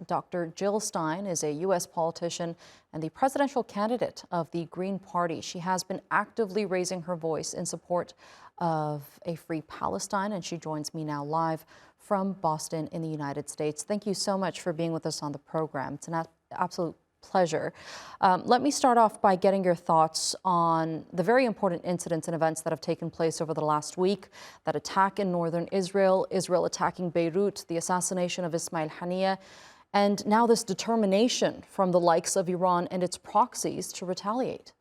Dr. Jill Stein is a U.S. politician and the presidential candidate of the Green Party. She has been actively raising her voice in support of a free Palestine, and she joins me now live from Boston in the United States. Thank you so much for being with us on the program. It's an absolute pleasure. Let me start off by getting your thoughts on the very important incidents and events that have taken place over the last week. That attack in northern Israel, Israel attacking Beirut, the assassination of Ismail Haniyeh, and now this determination from the likes of Iran and its proxies to retaliate.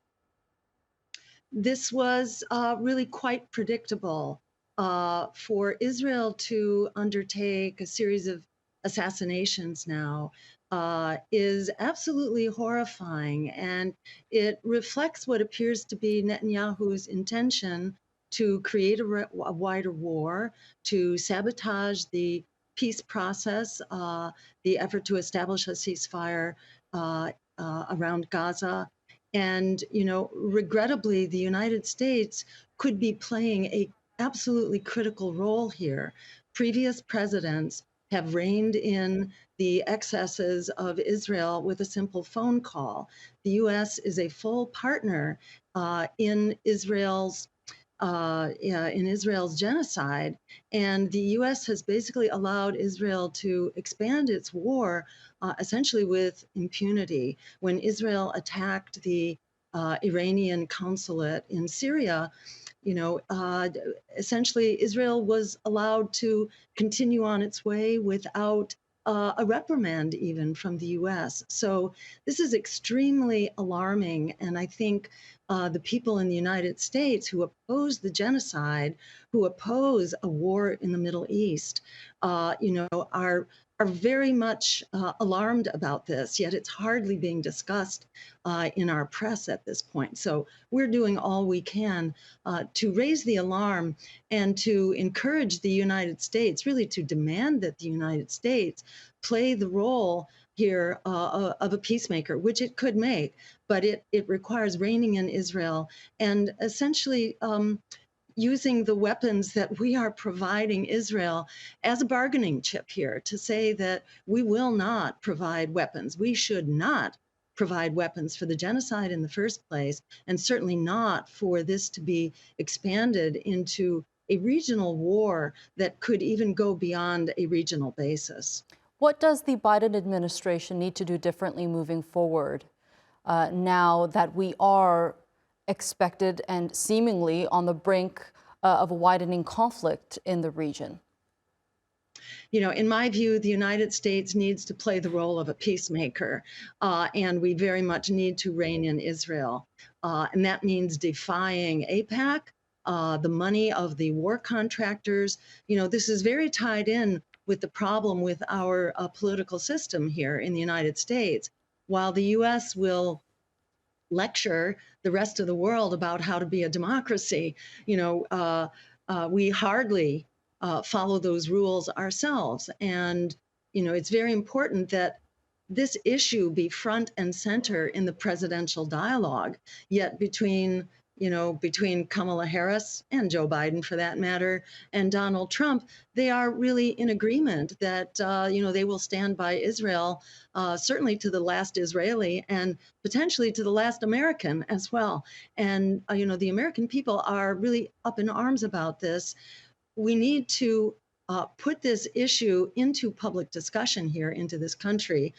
This was really quite predictable for Israel to undertake a series of assassinations now. Is absolutely horrifying, and it reflects what appears to be Netanyahu's intention to create a wider war, to sabotage the peace process, the effort to establish a ceasefire around Gaza. And, regrettably, the United States could be playing a absolutely critical role here. Previous presidents have reined in the excesses of Israel with a simple phone call. The U.S. is a full partner in Israel's genocide, and the U.S. has basically allowed Israel to expand its war essentially with impunity. When Israel attacked the Iranian consulate in Syria, essentially Israel was allowed to continue on its way without a reprimand even from the U.S. So this is extremely alarming, and I think the people in the United States who oppose the genocide, who oppose a war in the Middle East, are very much alarmed about this, yet it's hardly being discussed in our press at this point. So we're doing all we can to raise the alarm and to encourage the United States, really to demand that the United States play the role here of a peacemaker, which it could make, but it requires reining in Israel and essentially using the weapons that we are providing Israel as a bargaining chip here to say that we will not provide weapons. We should not provide weapons for the genocide in the first place, and certainly not for this to be expanded into a regional war that could even go beyond a regional basis. What does the Biden administration need to do differently moving forward now that we are expected and seemingly on the brink of a widening conflict in the region? In my view, the United States needs to play the role of a peacemaker, and we very much need to rein in Israel. And that means defying AIPAC, the money of the war contractors. This is very tied in with the problem with our political system here in the United States. While the U.S. will lecture the rest of the world about how to be a democracy, we hardly follow those rules ourselves. And, it's very important that this issue be front and center in the presidential dialogue. Yet between Kamala Harris and Joe Biden, for that matter, and Donald Trump, they are really in agreement that, they will stand by Israel, certainly to the last Israeli and potentially to the last American as well. And, the American people are really up in arms about this. We need to put this issue into public discussion here into this country.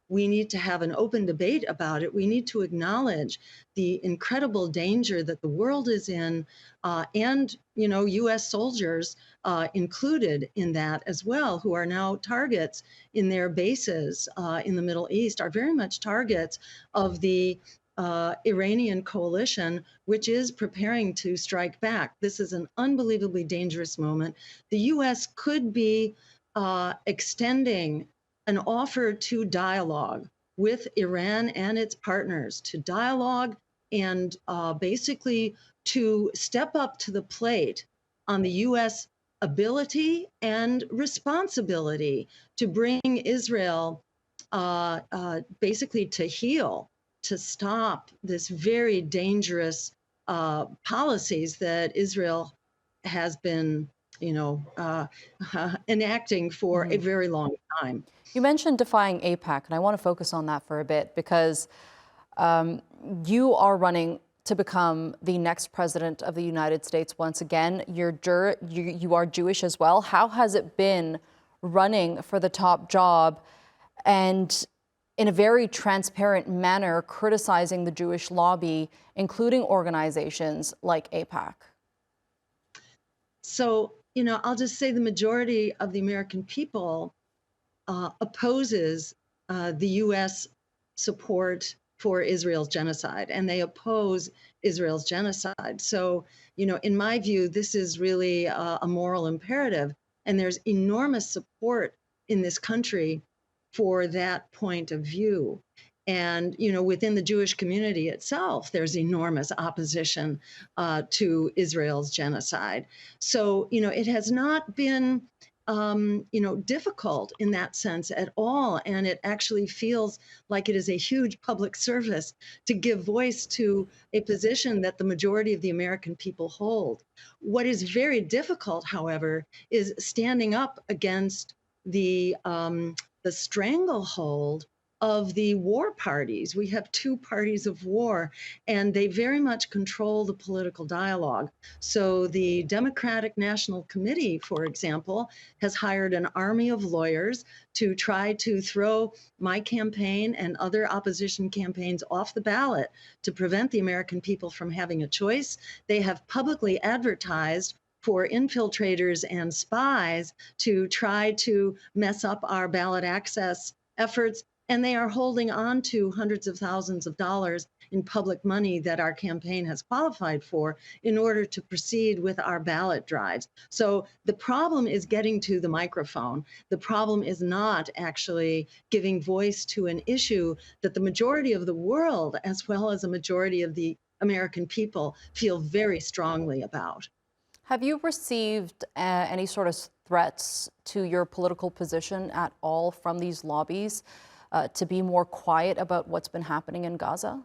We need to have an open debate about it. We need to acknowledge the incredible danger that the world is in, and U.S. soldiers included in that as well, who are now targets in their bases in the Middle East, are very much targets of the Iranian coalition, which is preparing to strike back. This is an unbelievably dangerous moment. The U.S. could be extending an offer to dialogue with Iran and its partners, to dialogue and basically to step up to the plate on the U.S. ability and responsibility to bring Israel basically to heel, to stop this very dangerous policies that Israel has been enacting for a very long time. You mentioned defying AIPAC, and I want to focus on that for a bit because um, you are running to become the next president of the United States once again. You are Jewish as well. How has it been running for the top job and in a very transparent manner criticizing the Jewish lobby, including organizations like AIPAC? So, I'll just say the majority of the American people opposes the U.S. support for Israel's genocide, and they oppose Israel's genocide. So, in my view, this is really a moral imperative, and there's enormous support in this country for that point of view. And within the Jewish community itself, there's enormous opposition to Israel's genocide. So it has not been difficult in that sense at all. And it actually feels like it is a huge public service to give voice to a position that the majority of the American people hold. What is very difficult, however, is standing up against the stranglehold of the war parties. We have two parties of war, and they very much control the political dialogue. So the Democratic National Committee, for example, has hired an army of lawyers to try to throw my campaign and other opposition campaigns off the ballot to prevent the American people from having a choice. They have publicly advertised for infiltrators and spies to try to mess up our ballot access efforts. And they are holding on to hundreds of thousands of dollars in public money that our campaign has qualified for in order to proceed with our ballot drives. So the problem is getting to the microphone. The problem is not actually giving voice to an issue that the majority of the world, as well as a majority of the American people, feel very strongly about. Have you received any sort of threats to your political position at all from these lobbies to be more quiet about what's been happening in Gaza?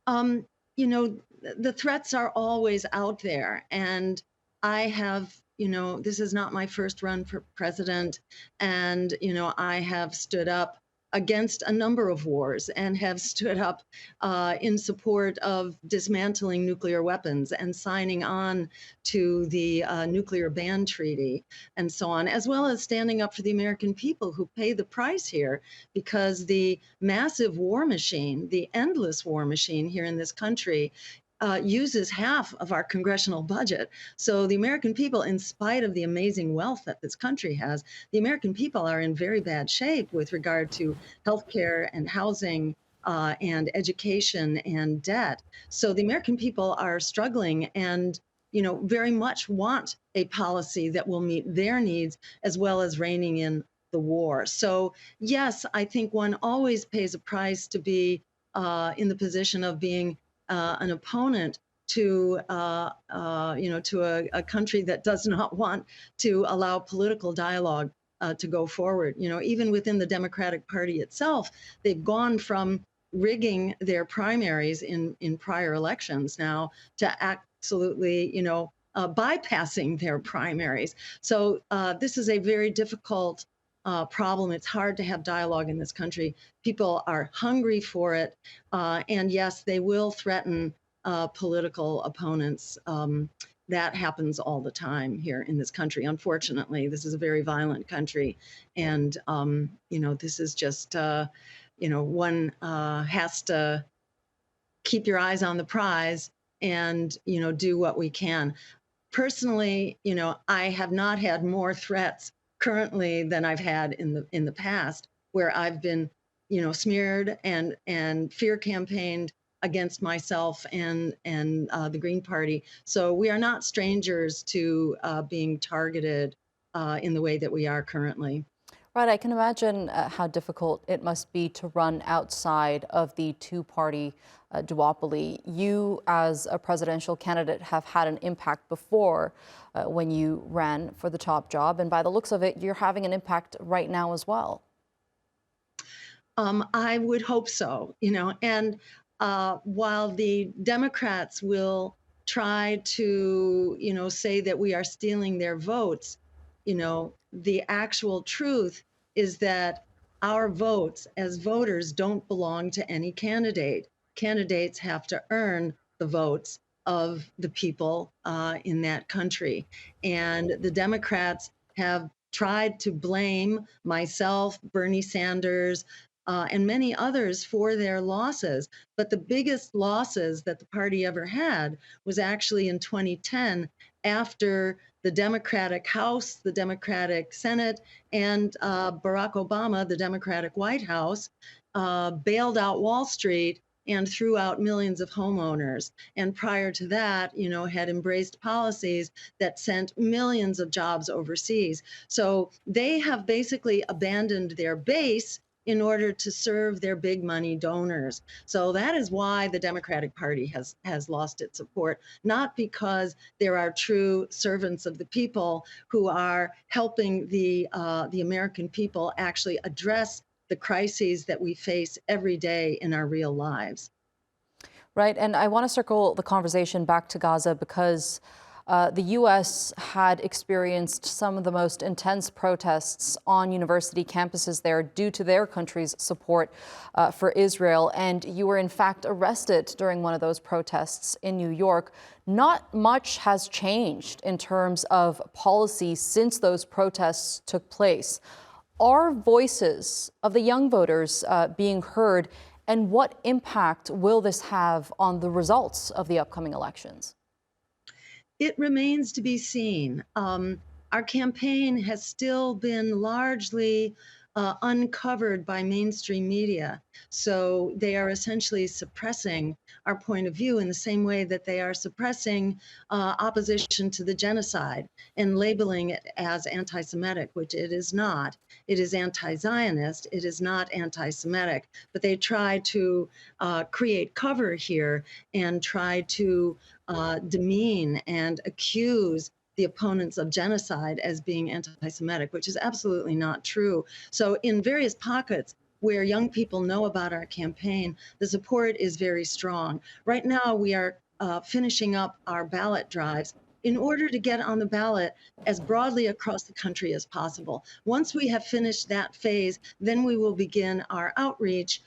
Um, the threats are always out there. And I have, this is not my first run for president. And, I have stood up against a number of wars and have stood up in support of dismantling nuclear weapons and signing on to the nuclear ban treaty and so on, as well as standing up for the American people who pay the price here, because the massive war machine, the endless war machine here in this country, uses half of our congressional budget. So the American people, in spite of the amazing wealth that this country has, the American people are in very bad shape with regard to healthcare and housing and education and debt. So the American people are struggling and very much want a policy that will meet their needs as well as reining in the war. So yes, I think one always pays a price to be in the position of being an opponent to to a country that does not want to allow political dialogue to go forward. Even within the Democratic Party itself, they've gone from rigging their primaries in prior elections now to absolutely bypassing their primaries. So this is a very difficult problem. It's hard to have dialogue in this country. People are hungry for it. And yes, they will threaten political opponents. That happens all the time here in this country. Unfortunately, this is a very violent country. And, this is just, one has to keep your eyes on the prize and, do what we can. Personally, I have not had more threats currently than I've had in the past, where I've been, smeared and fear campaigned against myself and the Green Party. So we are not strangers to being targeted in the way that we are currently. Right, I can imagine how difficult it must be to run outside of the two-party duopoly. You, as a presidential candidate, have had an impact before when you ran for the top job, and by the looks of it, you're having an impact right now as well. I would hope so, and while the Democrats will try to, say that we are stealing their votes, the actual truth is that our votes as voters don't belong to any candidate. Candidates have to earn the votes of the people in that country. And the Democrats have tried to blame myself, Bernie Sanders, and many others for their losses. But the biggest losses that the party ever had was actually in 2010 after the Democratic House, the Democratic Senate, and Barack Obama, the Democratic White House, bailed out Wall Street and threw out millions of homeowners. And prior to that, had embraced policies that sent millions of jobs overseas. So they have basically abandoned their base in order to serve their big money donors. So that is why the Democratic Party has lost its support, not because there are true servants of the people who are helping the American people actually address the crises that we face every day in our real lives. Right. And I want to circle the conversation back to Gaza because the U.S. had experienced some of the most intense protests on university campuses there due to their country's support for Israel. And you were, in fact, arrested during one of those protests in New York. Not much has changed in terms of policy since those protests took place. Are voices of the young voters being heard? And what impact will this have on the results of the upcoming elections? It remains to be seen. Our campaign has still been largely uncovered by mainstream media. So they are essentially suppressing our point of view in the same way that they are suppressing opposition to the genocide and labeling it as anti Semitic, which it is not. It is anti Zionist, it is not anti Semitic. But they try to create cover here and try to demean and accuse the opponents of genocide as being anti-Semitic, which is absolutely not true. So in various pockets where young people know about our campaign, the support is very strong. Right now, we are finishing up our ballot drives in order to get on the ballot as broadly across the country as possible. Once we have finished that phase, then we will begin our outreach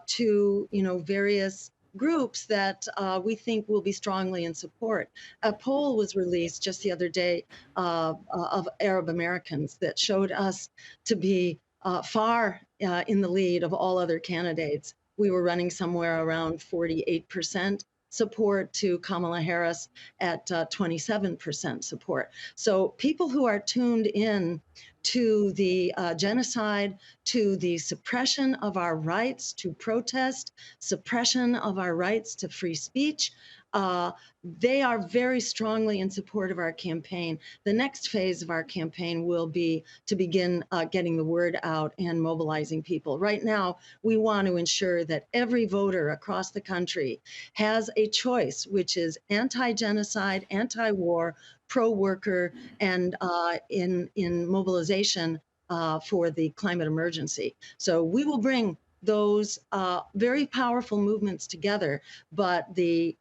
to various groups that we think will be strongly in support. A poll was released just the other day of Arab Americans that showed us to be far in the lead of all other candidates. We were running somewhere around 48% support to Kamala Harris at 27% support. So people who are tuned in to the genocide, to the suppression of our rights to protest, suppression of our rights to free speech, they are very strongly in support of our campaign. The next phase of our campaign will be to begin getting the word out and mobilizing people. Right now, we want to ensure that every voter across the country has a choice, which is anti-genocide, anti-war, pro-worker, and in mobilization for the climate emergency. So we will bring those very powerful movements together. But the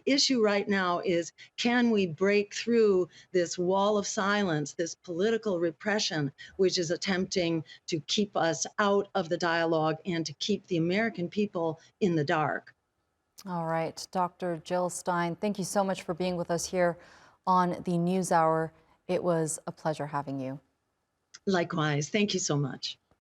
issue right now is, can we break through this wall of silence, this political repression, which is attempting to keep us out of the dialogue and to keep the American people in the dark? All right, Dr. Jill Stein, thank you so much for being with us here on the NewsHour. It was a pleasure having you. Likewise. Thank you so much.